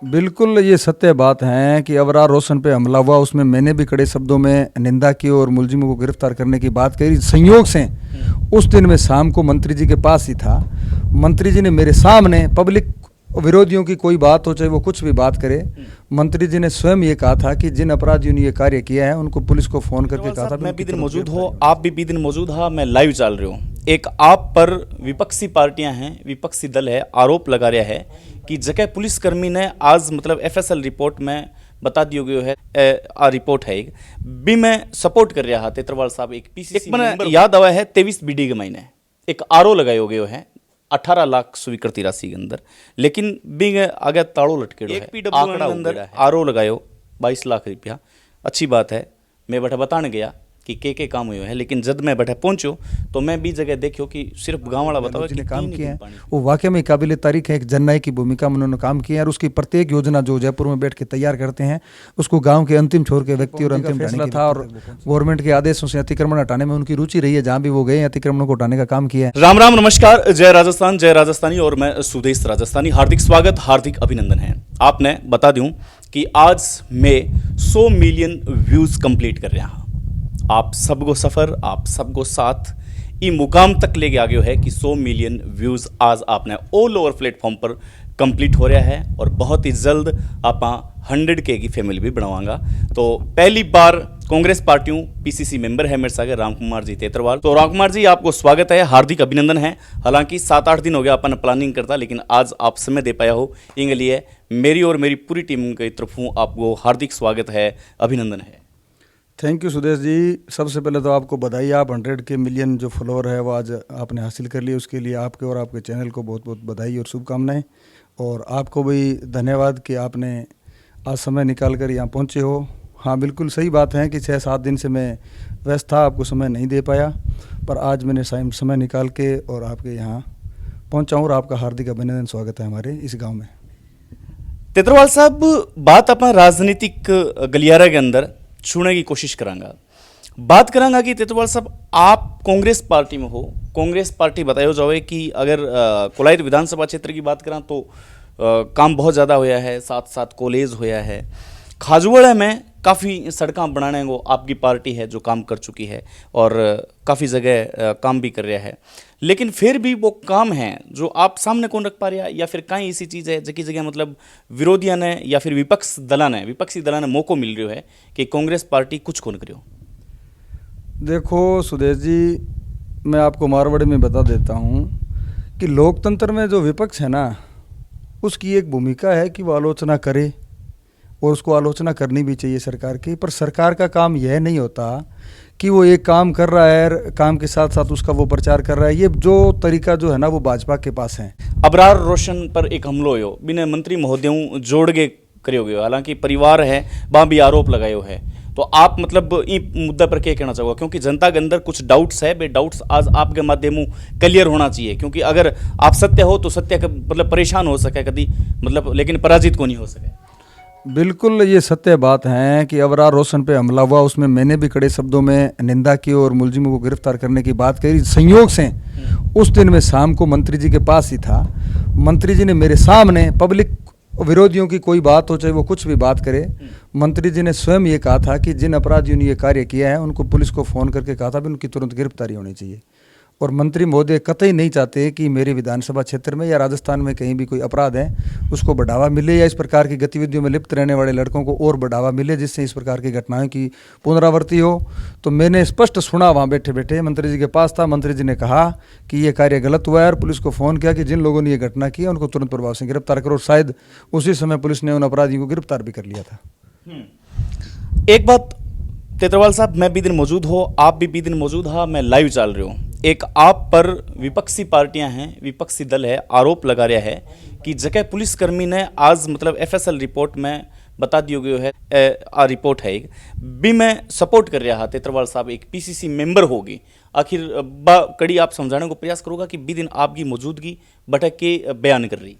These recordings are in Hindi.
बिल्कुल ये सत्य बात है कि अबरार रोशन पे हमला हुआ, उसमें मैंने भी कड़े शब्दों में निंदा की और मुलजिमों को गिरफ्तार करने की बात करी। संयोग से उस दिन मैं शाम को मंत्री जी के पास ही था। मंत्री जी ने मेरे सामने पब्लिक विरोधियों की कोई बात हो, चाहे वो कुछ भी बात करे, मंत्री जी ने स्वयं ये कहा था कि जिन अपराधियों ने ये कार्य किया है उनको पुलिस को फोन करके कहा था मैं भी दिन मौजूद हो, आप भी दिन मौजूद हा, मैं लाइव चल रही हूँ। एक आप पर विपक्षी पार्टियां हैं, विपक्षी दल है, आरोप लगा रहा है कि जगह पुलिसकर्मी ने आज मतलब एफएसएल रिपोर्ट में बता दियो गयो है, रिपोर्ट है एक भी मैं सपोर्ट कर रहा था तेतरवाल साहब एक पीसीसी मेंबर याद आवा है 23 बीडी के महीने एक आरो लगायो गयो है 18 लाख स्वीकृति राशि के अंदर, लेकिन बिंग आगे ताड़ो लटकेड़ो है आंकड़ा अंदर आरो लगायो 22 लाख रुपया। अच्छी बात है, मैं बैठा बताने गया कि के काम हुए हैं, लेकिन जब मैं बैठा पहुंचो तो मैं भी जगह देखियो कि सिर्फ गांव वाला बताओ कि काम किया है वो वाकई में काबिल तारीफ है। एक जननायक की भूमिका में उन्होंने काम किया है और उसकी प्रत्येक योजना जो जयपुर में बैठ के तैयार करते हैं उसको गांव के अंतिम छोर के व्यक्ति और अंतिम फैसला था और गवर्नमेंट के आदेशों से अतिक्रमण हटाने में उनकी रुचि रही है। जहां भी वो गए अतिक्रमण को हटाने का काम किया है। राम राम, नमस्कार, जय राजस्थान, जय राजस्थानी और मैं सुदेश राजस्थानी। हार्दिक स्वागत, हार्दिक अभिनंदन है। आपने बता दूं कि आज मैं 100 मिलियन व्यूज कंप्लीट कर रहा हूं। आप सबको सफर, आप सबको साथ ये मुकाम तक लेके आ गए है कि 100 मिलियन व्यूज आज आपने ऑल ओवर प्लेटफॉर्म पर कंप्लीट हो रहा है और बहुत ही जल्द आप 100K की फैमिली भी बनवाऊंगा। तो पहली बार कांग्रेस पार्टियों पीसीसी मेंबर है मेरे साथ राम कुमार जी तेतरवाल। तो राम कुमार जी, आपको स्वागत है, हार्दिक अभिनंदन है। हालांकि 7-8 दिन हो गया अपन प्लानिंग करता, लेकिन आज आप समय दे पाया हो, इसके लिए मेरी और मेरी पूरी टीम की तरफ आपको हार्दिक स्वागत है, अभिनंदन है। Thank you Sudesh ji. सबसे पहले तो आपको बधाई, आप 100K मिलियन जो फॉलोअर है वो आज आपने हासिल कर लिए, उसके लिए आपके और आपके चैनल को बहुत बहुत बधाई और शुभकामनाएं। और आपको भी धन्यवाद कि आपने आज समय निकाल कर यहाँ पहुँचे हो। हाँ, बिल्कुल सही बात है कि 6-7 दिन से मैं व्यस्त था, आपको समय नहीं दे पाया, पर आज मैंने समय निकाल के और आपके यहाँ पहुँचा हूँ और आपका हार्दिक अभिनंदन, स्वागत है हमारे इस गाँव में। तेतरवाल साहब, बात अपन राजनीतिक गलियारे के अंदर छूने की कोशिश करांगा, बात करांगा कि तेतरवाल साहब आप कांग्रेस पार्टी में हो। कांग्रेस पार्टी बतायो जाए कि अगर कोलायत विधानसभा क्षेत्र की बात करा तो काम बहुत ज़्यादा होया है, साथ साथ कॉलेज होया है। खाजूवाड़ा में काफ़ी सड़कें बनाने को आपकी पार्टी है जो काम कर चुकी है और काफ़ी जगह काम भी कर रहा है, लेकिन फिर भी वो काम है जो आप सामने कौन रख पा रहा, या फिर कहीं ऐसी चीज़ है जगह जगह मतलब विरोधियों ने या फिर विपक्षी दला ने मौको मिल रहा है कि कांग्रेस पार्टी कुछ कौन करो। देखो सुदेश जी, मैं आपको मारवाड़ी में बता देता हूँ कि लोकतंत्र में जो विपक्ष है ना, उसकी एक भूमिका है कि वो आलोचना करे और उसको आलोचना करनी भी चाहिए सरकार की। पर सरकार का काम यह नहीं होता कि वो एक काम कर रहा है, काम के साथ साथ उसका वो प्रचार कर रहा है। ये जो तरीका जो है ना वो भाजपा के पास है। अबरार रोशन पर एक हमलो हो बिना मंत्री महोदयों जोड़ के करो गयो, हालांकि परिवार है वहाँ भी आरोप लगायो है। तो आप मतलब इस मुद्दा पर क्या कहना चाहोगे, क्योंकि जनता के अंदर कुछ डाउट्स है, बे डाउट्स आज आपके माध्यम क्लियर होना चाहिए, क्योंकि अगर आप सत्य हो तो सत्य का मतलब परेशान हो सके कभी मतलब, लेकिन पराजित को नहीं हो सके। बिल्कुल ये सत्य बात है कि अबरार रोशन पे हमला हुआ, उसमें मैंने भी कड़े शब्दों में निंदा की और मुलजिमों को गिरफ्तार करने की बात करी। संयोग से उस दिन मैं शाम को मंत्री जी के पास ही था। मंत्री जी ने मेरे सामने पब्लिक विरोधियों की कोई बात हो, चाहे वो कुछ भी बात करे, मंत्री जी ने स्वयं ये कहा था कि जिन अपराधियों ने ये कार्य किया है उनको पुलिस को फ़ोन करके कहा था भी उनकी तुरंत गिरफ्तारी होनी चाहिए। और मंत्री महोदय कतई नहीं चाहते कि मेरे विधानसभा क्षेत्र में या राजस्थान में कहीं भी कोई अपराध है उसको बढ़ावा मिले या इस प्रकार की गतिविधियों में लिप्त रहने वाले लड़कों को और बढ़ावा मिले, जिससे इस प्रकार की घटनाओं की पुनरावृत्ति हो। तो मैंने स्पष्ट सुना, वहाँ बैठे बैठे मंत्री जी के पास था। मंत्री जी ने कहा कि ये कार्य गलत हुआ है और पुलिस को फ़ोन किया कि जिन लोगों ने ये घटना की है उनको तुरंत प्रभाव से गिरफ्तार करो। शायद उसी समय पुलिस ने उन अपराधियों को गिरफ्तार भी कर लिया था। एक बात तेतरवाल साहब, मैं भी दिन मौजूद हो, आप भी दिन मौजूद हा, मैं लाइव चल रही हूँ। एक आप पर विपक्षी पार्टियां हैं, विपक्षी दल है, आरोप लगा रहा है कि जगह पुलिसकर्मी ने आज मतलब एफएसएल रिपोर्ट में बता दियो गयो है, रिपोर्ट है एक भी मैं सपोर्ट कर रहा था तेतरवाल साहब एक पीसीसी मेंबर होगी। आखिर कड़ी आप समझाने को प्रयास करोगा कि भी दिन आपकी मौजूदगी भटक के बयान कर रही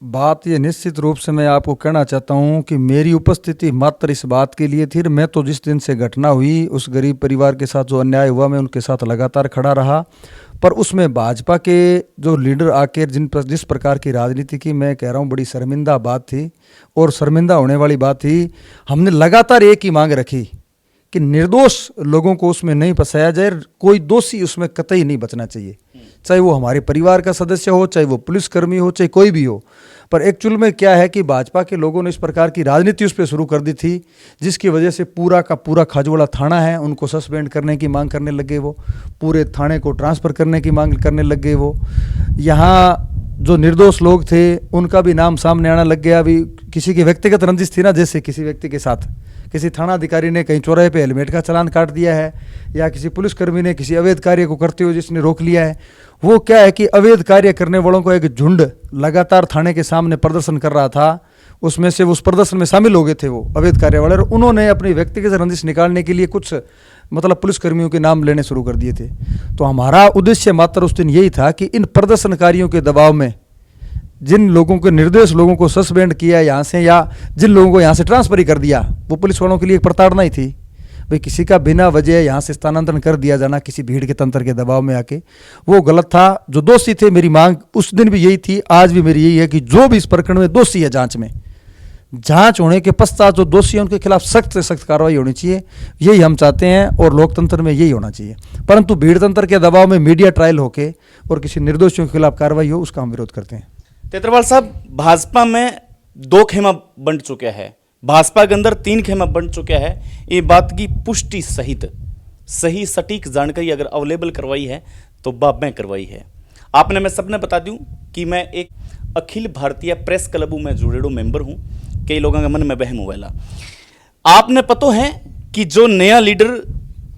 बात ये निश्चित रूप से मैं आपको कहना चाहता हूँ कि मेरी उपस्थिति मात्र इस बात के लिए थी। मैं तो जिस दिन से घटना हुई उस गरीब परिवार के साथ जो अन्याय हुआ मैं उनके साथ लगातार खड़ा रहा, पर उसमें भाजपा के जो लीडर आके जिस प्रकार की राजनीति की, मैं कह रहा हूँ बड़ी शर्मिंदा बात थी और शर्मिंदा होने वाली बात थी। हमने लगातार एक ही मांग रखी कि निर्दोष लोगों को उसमें नहीं फंसाया जाए, कोई दोषी उसमें कतई नहीं बचना चाहिए, चाहे वो हमारे परिवार का सदस्य हो, चाहे वो पुलिसकर्मी हो, चाहे कोई भी हो। पर एक्चुअल में क्या है कि भाजपा के लोगों ने इस प्रकार की राजनीति उस पर शुरू कर दी थी, जिसकी वजह से पूरा का पूरा खाजोड़ा थाना है उनको सस्पेंड करने की मांग करने लगे, वो पूरे थाने को ट्रांसफ़र करने की मांग करने लग गए। वो यहाँ जो निर्दोष लोग थे उनका भी नाम सामने आना लग गया। अभी किसी की व्यक्तिगत रंजिश थी ना, जैसे किसी व्यक्ति के साथ किसी थाना अधिकारी ने कहीं चौराहे पे हेलमेट का चालान काट दिया है, या किसी पुलिसकर्मी ने किसी अवैध कार्य को करते हुए जिसने रोक लिया है। वो क्या है कि अवैध कार्य करने वालों को एक झुंड लगातार थाने के सामने प्रदर्शन कर रहा था, उसमें से उस प्रदर्शन में शामिल हो गए थे वो अवैध कार्य वाले, और उन्होंने अपनी व्यक्तिगत रंजिश निकालने के लिए कुछ मतलब पुलिसकर्मियों के नाम लेने शुरू कर दिए थे। तो हमारा उद्देश्य मात्र उस दिन यही था कि इन प्रदर्शनकारियों के दबाव में जिन लोगों को, निर्दोष लोगों को सस्पेंड किया यहाँ से, या जिन लोगों को यहाँ से ट्रांसफर ही कर दिया, वो पुलिस वालों के लिए एक प्रताड़ना ही थी। भाई किसी का बिना वजह यहाँ से स्थानांतरण कर दिया जाना किसी भीड़ के तंत्र के दबाव में आके, वो गलत था। जो दोषी थे, मेरी मांग उस दिन भी यही थी, आज भी मेरी यही है कि जो भी इस प्रकरण में दोषी है, जांच होने के पश्चात जो दोषी है उनके खिलाफ सख्त से सख्त कार्रवाई होनी चाहिए। यही हम चाहते हैं और लोकतंत्र में यही होना चाहिए। परंतु भीड़ तंत्र के दबाव में मीडिया ट्रायल होके और किसी निर्दोषियों के खिलाफ कार्रवाई हो, उसका हम विरोध करते हैं। तेतरवाल साहब, भाजपा में 2 खेमा बंट चुका है, भाजपा के अंदर 3 खेमा बंट चुका है। ये बात की पुष्टि सहित सही सटीक जानकारी अगर अवेलेबल करवाई है तो बाप में करवाई है आपने। मैं सबने बता दूं कि मैं एक अखिल भारतीय प्रेस क्लब में जुड़ेड़ो मेंबर हूं। कई लोगों के मन में वहम हुआ। आपने पता है कि जो नया लीडर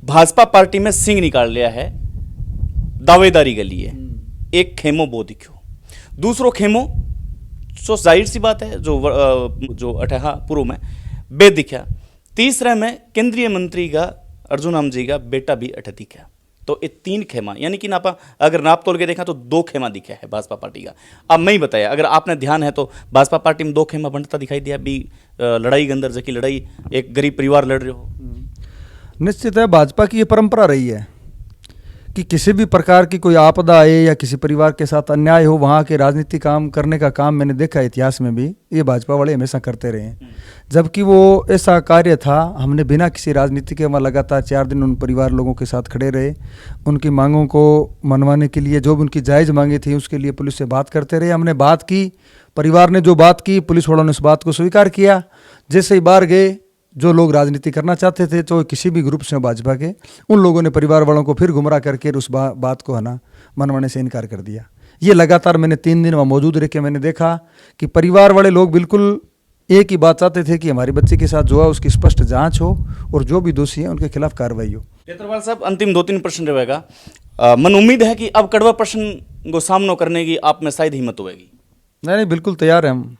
भाजपा पार्टी में सिंह निकाल लिया है, दावेदारी गली है। एक खेमो बो दिखो, दूसरो खेमो जो जाहिर सी बात है जो अठहा पूर्व में बे दिखा, तीसरे में केंद्रीय मंत्री का अर्जुन राम जी का बेटा भी अठ दिखा। तो ये 3 खेमा, यानी कि नापा अगर नाप तोल के देखा तो 2 खेमा दिखा है भाजपा पार्टी का। अब मैं ही बताया, अगर आपने ध्यान है तो भाजपा पार्टी में 2 खेमा बनता दिखाई दिया भी। लड़ाई के अंदर जबकि लड़ाई एक गरीब परिवार लड़ रहे हो। निश्चित है, भाजपा की ये परंपरा रही है कि किसी भी प्रकार की कोई आपदा आए या किसी परिवार के साथ अन्याय हो, वहाँ के राजनीति काम करने का काम मैंने देखा है इतिहास में भी, ये भाजपा वाले हमेशा करते रहे हैं। जबकि वो ऐसा कार्य था, हमने बिना किसी राजनीति के वहाँ लगातार 4 दिन उन परिवार लोगों के साथ खड़े रहे, उनकी मांगों को मनवाने के लिए, जो भी उनकी जायज़ मांगे थी उसके लिए पुलिस से बात करते रहे। हमने बात की, परिवार ने जो बात की, पुलिस वालों ने उस बात को स्वीकार किया। जैसे ही बाहर गए, जो लोग राजनीति करना चाहते थे, तो किसी भी ग्रुप से भाजपा के, उन लोगों ने परिवार वालों को फिर गुमराह करके उस बात को मनवाने से इनकार कर दिया। ये लगातार मैंने 3 दिन वहाँ मौजूद रह के मैंने देखा कि परिवार वाले लोग बिल्कुल एक ही बात चाहते थे कि हमारे बच्चे के साथ जो है उसकी स्पष्ट जांच हो और जो भी दोषी हैं उनके खिलाफ कार्रवाई हो। तेतरवाल साहब, अंतिम 2-3 प्रश्न रहेगा। मन उम्मीद है कि अब कड़वा प्रश्न को सामना करने की आप में शायद हिम्मत होगी। नहीं, बिल्कुल तैयार है हम।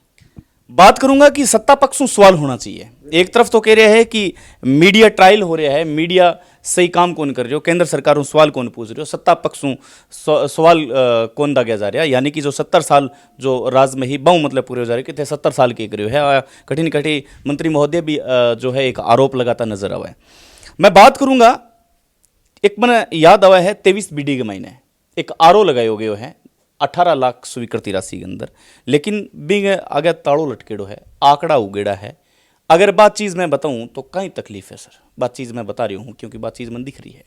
बात करूंगा कि सत्ता पक्षों सवाल होना चाहिए। एक तरफ तो कह रहे हैं कि मीडिया ट्रायल हो रहा है, मीडिया सही काम कौन कर रही हो, केंद्र सरकारों सवाल कौन पूछ रही हो, सत्ता पक्षों सवाल कौन दागा जा रहा है। यानी कि जो 70 साल जो राज में ही बहु मतलब पूरे हो जा रहे कि 70 साल के करियो है। कठिन कठिन मंत्री महोदय भी जो है एक आरोप लगाता नजर आवा है। मैं बात करूंगा, एक मैंने याद आवा है 23 बीडी के महीने एक आरो लगायो गयो है 18 लाख स्वीकृति राशि के अंदर, लेकिन बिंग आगे ताड़ो लटकेड़ो है, आंकड़ा उगेड़ा है। अगर बात चीज़ मैं बताऊं तो कहीं तकलीफ है सर, बात चीज़ मैं बता रही हूं क्योंकि बात चीज़ मन दिख रही है।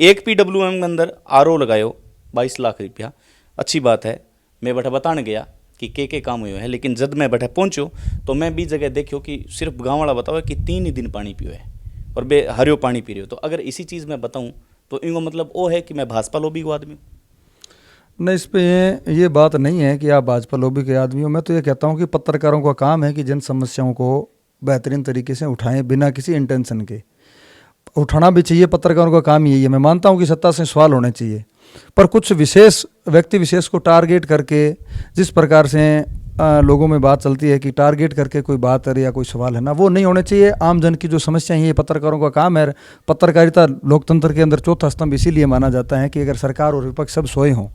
एक PWM के अंदर आरओ लगायो 22 लाख रुपया, अच्छी बात है। मैं बैठा बताने गया कि के काम हुए हैं, लेकिन जब मैं बैठा पहुंचो तो मैं भी जगह देखियो कि सिर्फ गाँव वाला बताओ कि 3 ही दिन पानी पियो है और बे हरियो पानी पी रहे हो। तो अगर इसी चीज़ में बताऊँ तो इनको मतलब वो है कि मैं भाजपा लोबी को आदमी हूँ। नहीं, इस पे ये बात नहीं है कि आप भाजपा लॉबी के आदमी हो। मैं तो ये कहता हूँ कि पत्रकारों का काम है कि जन समस्याओं को बेहतरीन तरीके से उठाएं बिना किसी इंटेंशन के। उठाना भी चाहिए, पत्रकारों का काम यही है। मैं मानता हूँ कि सत्ता से सवाल होने चाहिए, पर कुछ विशेष व्यक्ति विशेष को टारगेट करके जिस प्रकार से लोगों में बात चलती है कि टारगेट करके कोई बात है या कोई सवाल है ना, वो नहीं होने चाहिए। आम जन की जो समस्या है, ये पत्रकारों का काम है। पत्रकारिता लोकतंत्र के अंदर चौथा स्तंभ इसीलिए माना जाता है कि अगर सरकार और विपक्ष सब सोए हों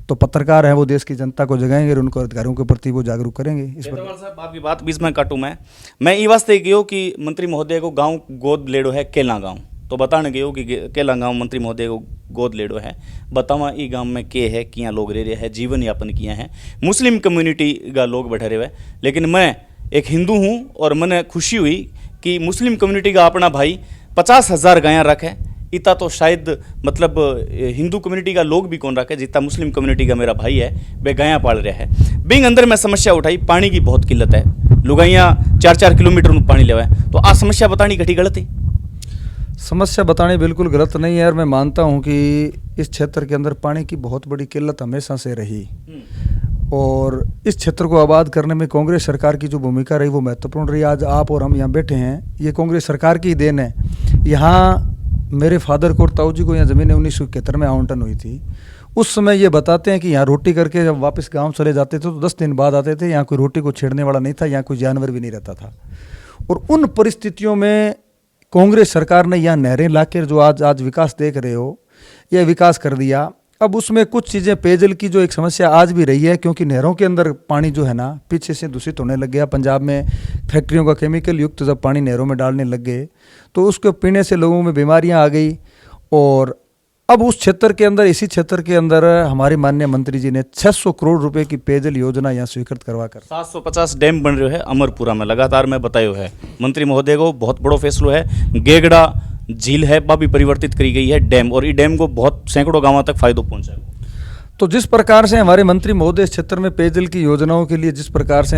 तो पत्रकार है वो देश की जनता को जगाएंगे और उनको अधिकारियों के प्रति वो जागरूक करेंगे। इस पर साहब आपकी बात बीच में काटूं मैं ये वास्ते गयो कि मंत्री महोदय को गांव गोद लेड़ो है केला गांव, तो बताने गए हो कि केला गांव मंत्री महोदय को गोद लेडो है, बतावा ई गांव में के है, किया लोग रह रहे हैं, जीवन यापन किया है, मुस्लिम कम्युनिटी का लोग बैठे रहे। लेकिन मैं एक हिंदू हूँ और मैंने खुशी हुई कि मुस्लिम कम्युनिटी का अपना भाई 50,000 गायां रखे, इतना तो शायद मतलब हिंदू कम्युनिटी का लोग भी कौन रखे जितना मुस्लिम कम्युनिटी का मेरा भाई है वे गायां पाल रहा है। बिंग अंदर मैं समस्या उठाई, पानी की बहुत किल्लत है, लुगाइयाँ 4-4 किलोमीटर में पानी लेवा है, तो आ समस्या बतानी घटी गलत है। समस्या बतानी बिल्कुल गलत नहीं है और मैं मानता हूं कि इस क्षेत्र के अंदर पानी की बहुत बड़ी किल्लत हमेशा से रही और इस क्षेत्र को आबाद करने में कांग्रेस सरकार की जो भूमिका रही वो महत्वपूर्ण रही। आज आप और हम यहाँ बैठे हैं, ये कांग्रेस सरकार की देन है। यहाँ मेरे फादर को और ताऊ जी को यहाँ ज़मीनें 1971 में आवंटन हुई थी। उस समय ये बताते हैं कि यहाँ रोटी करके जब वापस गांव चले जाते थे तो 10 दिन बाद आते थे, यहाँ कोई रोटी को छेड़ने वाला नहीं था, यहाँ कोई जानवर भी नहीं रहता था। और उन परिस्थितियों में कांग्रेस सरकार ने यहाँ नहरें लाकर जो आज विकास देख रहे हो, यह विकास कर दिया। अब उसमें कुछ चीज़ें, पेयजल की जो एक समस्या आज भी रही है, क्योंकि नहरों के अंदर पानी जो है ना पीछे से दूषित होने लग गया। पंजाब में फैक्ट्रियों का केमिकल युक्त जब पानी नहरों में डालने लग गए तो उसको पीने से लोगों में बीमारियां आ गई। और अब उस क्षेत्र के अंदर, इसी क्षेत्र के अंदर हमारे माननीय मंत्री जी ने 600 करोड़ रुपए की पेयजल योजना यहाँ स्वीकृत करवाकर 750 डैम बन रहे हैं अमरपुरा में, लगातार मैं बतायो है मंत्री महोदय को बहुत बड़ो फैसलो है। गेगड़ा झील है वह भी परिवर्तित करी गई है डैम, और ये डैम को बहुत सैकड़ों गांवों तक फायदा पहुंचाएगा। तो जिस प्रकार से हमारे मंत्री महोदय इस क्षेत्र में पेयजल की योजनाओं के लिए जिस प्रकार से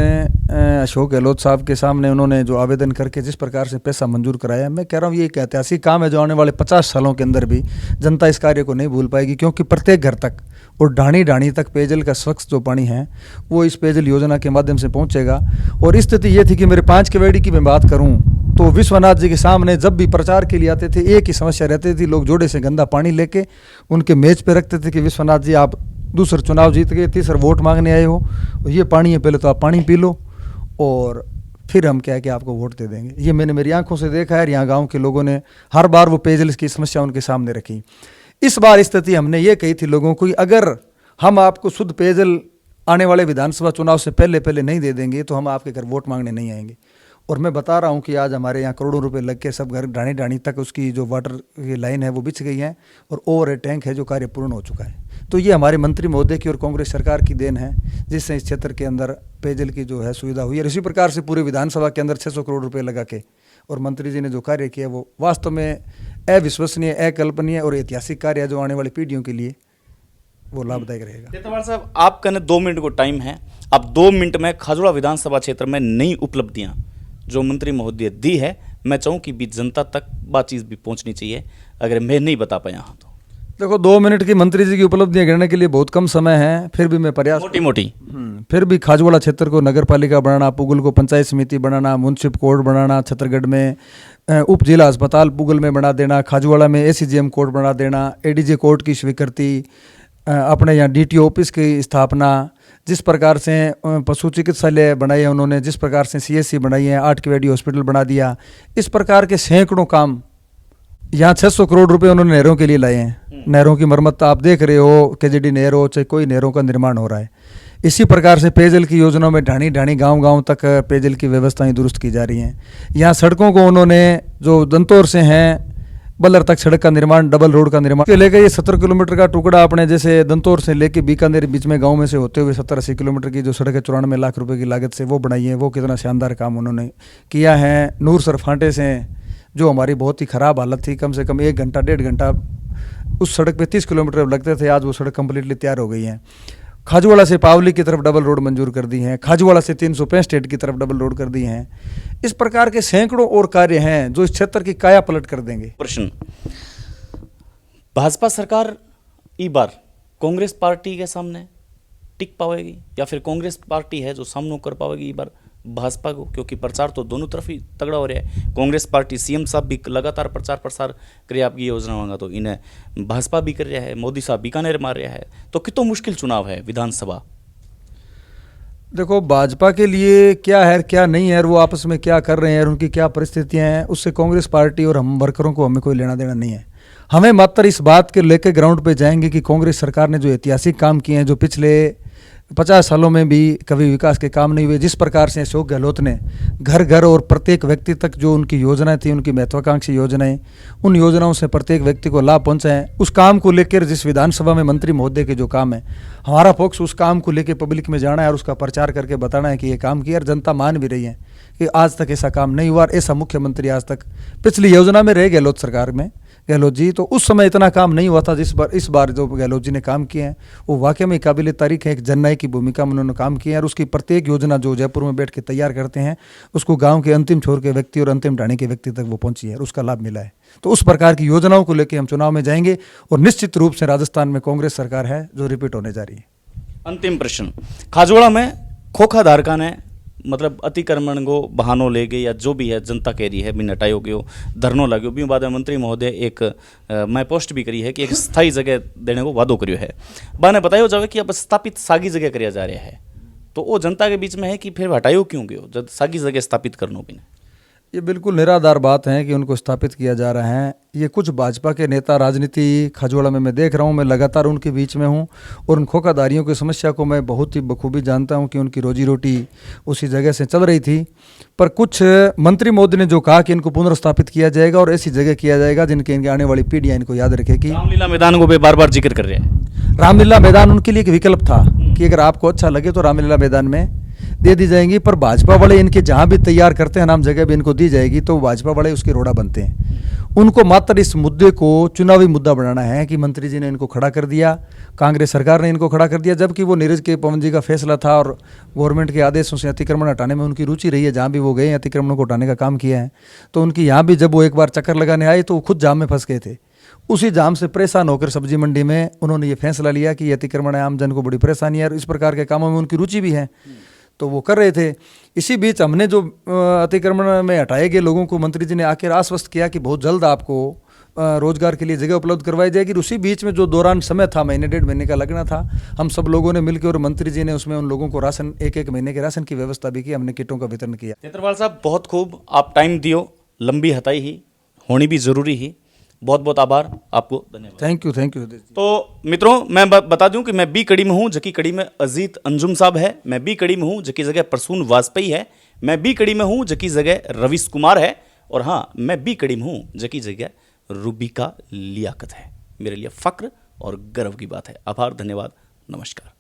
अशोक गहलोत साहब के सामने उन्होंने जो आवेदन करके जिस प्रकार से पैसा मंजूर कराया, मैं कह रहा हूँ ये एक ऐतिहासिक काम है जो आने वाले 50 सालों के अंदर भी जनता इस कार्य को नहीं भूल पाएगी, क्योंकि प्रत्येक घर तक और ढाणी ढाणी तक पेयजल का स्वच्छ जो पानी है वो इस पेयजल योजना के माध्यम से पहुँचेगा। और स्थिति ये थी कि मेरे 5 केवेड़ी की मैं बात करूँ तो विश्वनाथ जी के सामने जब भी प्रचार के लिए आते थे एक ही समस्या रहती थी, लोग जोड़े से गंदा पानी लेके उनके मेज पे रखते थे कि विश्वनाथ जी आप दूसरा चुनाव जीत गए, तीसरा वोट मांगने आए हो, ये पानी है, पहले तो आप पानी पी लो और फिर हम क्या है कि आपको वोट दे देंगे। ये मैंने मेरी आंखों से देखा है। यहाँ गांव के लोगों ने हर बार वो पेयजल की समस्या उनके सामने रखी। इस बार स्थिति हमने ये कही थी लोगों को, अगर हम आपको शुद्ध पेयजल आने वाले विधानसभा चुनाव से पहले नहीं दे देंगे तो हम आपके घर वोट मांगने नहीं आएंगे। और मैं बता रहा हूँ कि आज हमारे यहाँ करोड़ों रुपए लग के सब घर ढाणी ढाणी तक उसकी जो वाटर की लाइन है वो बिछ गई है और ओवर टैंक है जो कार्य पूर्ण हो चुका है। तो ये हमारे मंत्री महोदय की और कांग्रेस सरकार की देन है जिससे इस क्षेत्र के अंदर पेयजल की जो है सुविधा हुई है। इसी प्रकार से पूरे विधानसभा के अंदर 600 करोड़ रुपये लगा के और मंत्री जी ने जो कार्य किया वो वास्तव में अविश्वसनीय, अकल्पनीय और ऐतिहासिक कार्य है जो आने वाली पीढ़ियों के लिए वो लाभदायक रहेगा। तेतवाल साहब, आपका 2 मिनट को टाइम है, अब 2 मिनट में खाजुड़ा विधानसभा क्षेत्र में नई उपलब्धियां जो मंत्री महोदय दी है, मैं चाहूँ कि बीच जनता तक बात चीज़ भी पहुँचनी चाहिए, अगर मैं नहीं बता पाया हाँ तो। देखो 2 मिनट की मंत्री जी की उपलब्धियां गिनने के लिए बहुत कम समय है, फिर भी मैं प्रयास मोटी फिर भी खाजुवाड़ा क्षेत्र को नगर पालिका बनाना, पुगल को पंचायत समिति बनाना, मुंसिप कोर्ट बनाना, छत्तरगढ़ में उप जिला अस्पताल पुगल में बना देना, खाजुवाड़ा में एसीजीएम कोर्ट बना देना, एडीजे कोर्ट की स्वीकृति, अपने यहाँ डीटीओ ऑफिस की स्थापना, जिस प्रकार से पशु चिकित्सालय बनाए हैं उन्होंने, जिस प्रकार से सीएससी बनाई है, 8 केवेडी हॉस्पिटल बना दिया, इस प्रकार के सैकड़ों काम। यहाँ 600 करोड़ रुपए उन्होंने नहरों के लिए लाए हैं। नहरों की मरम्मत आप देख रहे हो, केजेडी नहर हो चाहे कोई नहरों का निर्माण हो रहा है। इसी प्रकार से पेयजल की योजनाओं में ढाणी ढाणी गांव तक पेयजल की व्यवस्थाएं दुरुस्त की जा रही हैं। यहाँ सड़कों को उन्होंने जो दंतौर से हैं बल्लर तक सड़क का निर्माण, डबल रोड का निर्माण लेकर ये 70 किलोमीटर का टुकड़ा अपने जैसे दंतौर से लेके बीकानेर बीच में गांव में से होते हुए 70-80 किलोमीटर की जो सड़क है 94 लाख रुपए की लागत से वो बनाई है। वो कितना शानदार काम उन्होंने किया है। नूरसर फांटे से जो हमारी बहुत ही ख़राब हालत थी, कम से कम 1 घंटा 1.5 घंटा उस सड़क पे 30 किलोमीटर लगते थे, आज वो सड़क कम्प्लीटली तैयार हो गई है। खाजुवाड़ा से पावली की तरफ डबल रोड मंजूर कर दी हैं, खाजुवाड़ा से 365 की तरफ डबल रोड कर दी हैं। इस प्रकार के सैकड़ों और कार्य हैं जो इस क्षेत्र की काया पलट कर देंगे। प्रश्न, भाजपा सरकार इस बार कांग्रेस पार्टी के सामने टिक पाएगी या फिर कांग्रेस पार्टी है जो सामना कर पाएगी इस बार भाजपा को, क्योंकि प्रचार तो दोनों तरफ ही तगड़ा हो रहा है। कांग्रेस पार्टी सीएम साहब भी लगातार प्रचार प्रसार करे आपकी योजना होगा, तो इन्हें भाजपा भी कर रहा है, मोदी साहब बीकानेर मार रहा है, तो कितना मुश्किल चुनाव है विधानसभा। देखो भाजपा के लिए क्या है क्या नहीं है, वो आपस में क्या कर रहे हैं, उनकी क्या परिस्थितियां हैं, उससे कांग्रेस पार्टी और हम वर्करों को हमें कोई लेना देना नहीं है। हमें मात्र इस बात के लेकर ग्राउंड पे जाएंगे कि कांग्रेस सरकार ने जो ऐतिहासिक काम किए हैं, जो पिछले 50 सालों में भी कभी विकास के काम नहीं हुए। जिस प्रकार से अशोक गहलोत ने घर घर और प्रत्येक व्यक्ति तक जो उनकी योजनाएं थी, उनकी महत्वाकांक्षी योजनाएं, उन योजनाओं से प्रत्येक व्यक्ति को लाभ पहुंचाए, उस काम को लेकर जिस विधानसभा में मंत्री महोदय के जो काम है, हमारा फोकस उस काम को लेकर पब्लिक में जाना है और उसका प्रचार करके बताना है कि ये काम किया। और जनता मान भी रही है कि आज तक ऐसा काम नहीं हुआ और ऐसा मुख्यमंत्री आज तक पिछली योजना में रहे गहलोत सरकार में, गहलोत जी, तो उस समय इतना काम नहीं हुआ था जिस बार इस बार जो गहलोत जी ने काम किए हैं वो वाकई में काबिल तारीफ है। एक जननायक की भूमिका में उन्होंने काम किया है और उसकी प्रत्येक योजना जो जयपुर में बैठ के तैयार करते हैं उसको गांव के अंतिम छोर के व्यक्ति और अंतिम ढाणी के व्यक्ति तक वो पहुंची है और उसका लाभ मिला है। तो उस प्रकार की योजनाओं को लेकर हम चुनाव में जाएंगे और निश्चित रूप से राजस्थान में कांग्रेस सरकार है जो रिपीट होने जा रही है। अंतिम प्रश्न, खाजोड़ा में खोखा धारका ने मतलब अतिक्रमण को बहानो ले गए या जो भी है जनता कह रही है भी नटायो गयो धरनो लाग्यो भी बाद में मंत्री महोदय एक मैं पोस्ट भी करी है कि एक स्थायी जगह देने को वादो करियो है। बाने बतायो जावे कि अब स्थापित सागी जगह करिया जा रहा है, तो वो जनता के बीच में है कि फिर हटायो क्यों गयो जब सागी जगह स्थापित करनो भी। ये बिल्कुल निराधार बात है कि उनको स्थापित किया जा रहा है। ये कुछ भाजपा के नेता राजनीति खाजोड़ा में मैं देख रहा हूँ, मैं लगातार उनके बीच में हूँ और उन खोखाधारियों की समस्या को मैं बहुत ही बखूबी जानता हूँ कि उनकी रोजी रोटी उसी जगह से चल रही थी। पर कुछ मंत्री मोदी ने जो कहा कि इनको पुनर्स्थापित किया जाएगा और ऐसी जगह किया जाएगा जिनके इनके आने वाली पीढ़ियाँ इनको याद रखेगी। रामलीला मैदान को भी बार बार जिक्र कर रहे हैं। रामलीला मैदान उनके लिए एक विकल्प था कि अगर आपको अच्छा लगे तो रामलीला मैदान में दे दी जाएंगी, पर भाजपा वाले इनके जहाँ भी तैयार करते हैं नाम जगह भी इनको दी जाएगी तो भाजपा वाले उसके रोड़ा बनते हैं। उनको मात्र इस मुद्दे को चुनावी मुद्दा बनाना है कि मंत्री जी ने इनको खड़ा कर दिया, कांग्रेस सरकार ने इनको खड़ा कर दिया, जबकि वो नीरज के पवन जी का फैसला था और गवर्नमेंट के आदेशों से अतिक्रमण हटाने में उनकी रुचि रही है। जहाँ भी वो गए अतिक्रमण को हटाने का काम किया है। तो उनकी यहाँ भी जब वो एक बार चक्कर लगाने आए तो वो खुद जाम में फंस गए थे। उसी जाम से परेशान होकर सब्जी मंडी में उन्होंने ये फैसला लिया कि ये अतिक्रमण आम जन को बड़ी परेशानी है और इस प्रकार के कामों में उनकी रुचि भी है, तो वो कर रहे थे। इसी बीच हमने जो अतिक्रमण में हटाए गए लोगों को मंत्री जी ने आकर आश्वस्त किया कि बहुत जल्द आपको रोजगार के लिए जगह उपलब्ध करवाई जाएगी। उसी बीच में जो दौरान समय था, महीने 1.5 महीने का लगना था, हम सब लोगों ने मिलकर और मंत्री जी ने उसमें उन लोगों को राशन 1-1 महीने के राशन की व्यवस्था भी की। हमने किटों का वितरण किया। नेत्रपाल साहब बहुत खूब, आप टाइम दियो, लंबी हताई ही होनी भी जरूरी ही, बहुत बहुत आभार आपको, धन्यवाद। Thank you. तो मित्रों मैं बता दूं कि मैं बी कड़ी में हूं, जबकि कड़ी में अजीत अंजुम साहब है। मैं बी कड़ी में हूं जबकि जगह प्रसून वाजपेयी है। मैं बी कड़ी में हूं जबकि जगह रविश कुमार है। और हाँ, मैं बी कड़ी में हूं जबकि जगह रूबिका लियाकत है। मेरे लिए फक्र और गर्व की बात है। आभार, धन्यवाद, नमस्कार।